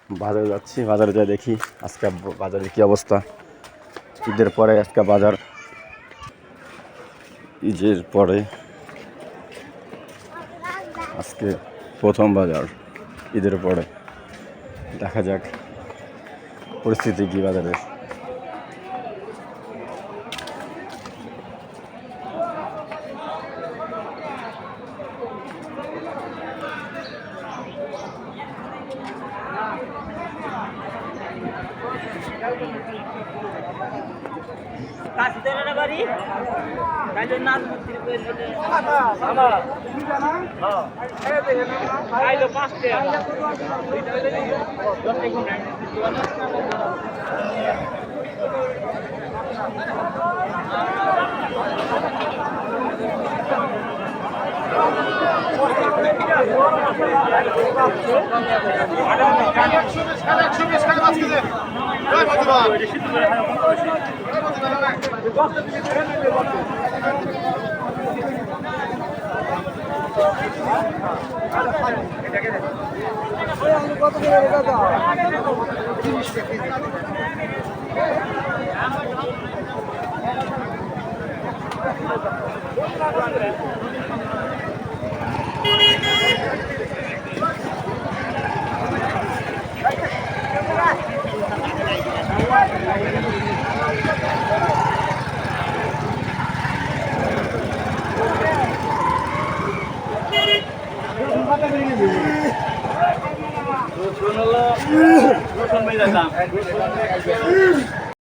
বাজারে যাচ্ছি, বাজারে যা দেখি আজকে বাজারে কি অবস্থা। ঈদের পরে আজকে বাজার, ঈদের পরে আজকে প্রথম বাজার ঈদের পরে। দেখা যাক পরিস্থিতি কি বাজারের।